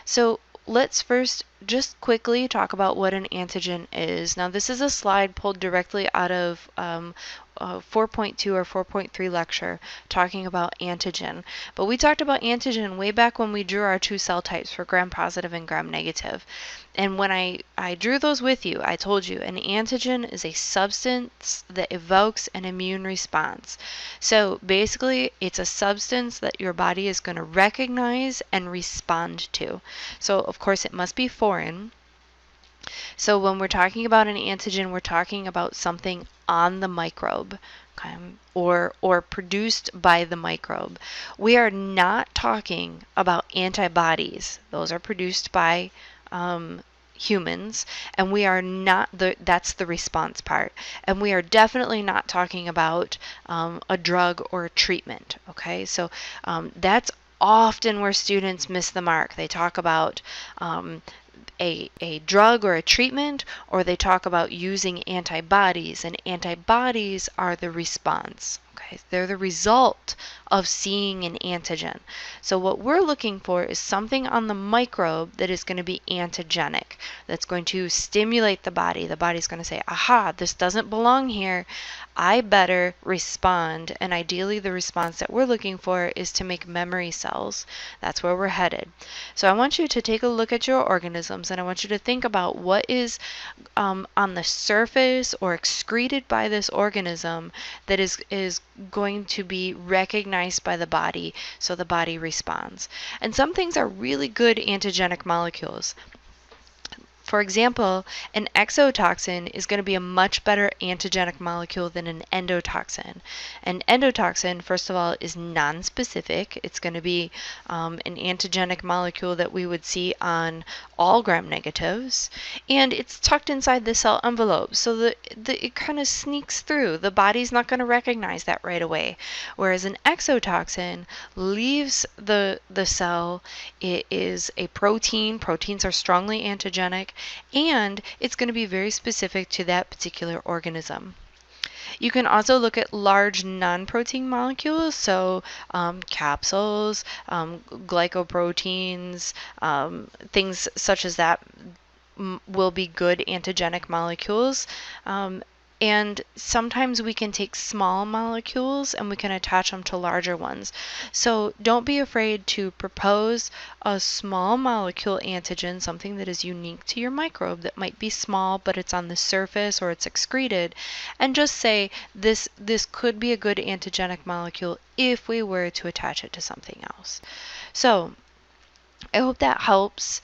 So let's first just quickly talk about what an antigen is. Now, this is a slide pulled directly out of 4.2 or 4.3 lecture talking about antigen. But we talked about antigen way back when we drew our two cell types for gram-positive and gram-negative. And when I drew those with you, I told you an antigen is a substance that evokes an immune response. So basically, it's a substance that your body is going to recognize and respond to. So of course, it must be foreign. So when we're talking about an antigen, we're talking about something on the microbe, okay, or produced by the microbe. We are not talking about antibodies. Those are produced by humans, and we are not that's the response part. And we are definitely not talking about a drug or a treatment. Okay, so that's often where students miss the mark. They talk about a drug or a treatment, or they talk about using antibodies, and antibodies are the response. Okay, they're the result of seeing an antigen. So what we're looking for is something on the microbe that is going to be antigenic, that's going to stimulate the body. The body's going to say, aha, this doesn't belong here. I better respond. And ideally, the response that we're looking for is to make memory cells. That's where we're headed. So I want you to take a look at your organisms, and I want you to think about what is on the surface or excreted by this organism that is going to be recognized by the body, so the body responds. And some things are really good antigenic molecules. For example, an exotoxin is going to be a much better antigenic molecule than an endotoxin. An endotoxin, first of all, is nonspecific. It's going to be an antigenic molecule that we would see on all gram-negatives, and it's tucked inside the cell envelope, so it kind of sneaks through. The body's not going to recognize that right away. Whereas an exotoxin leaves the cell. It is a protein. Proteins are strongly antigenic, and it's going to be very specific to that particular organism. You can also look at large non-protein molecules, so capsules, glycoproteins, things such as that will be good antigenic molecules. And sometimes we can take small molecules and we can attach them to larger ones. So don't be afraid to propose a small molecule antigen, something that is unique to your microbe that might be small, but it's on the surface or it's excreted, and just say this could be a good antigenic molecule if we were to attach it to something else. So I hope that helps.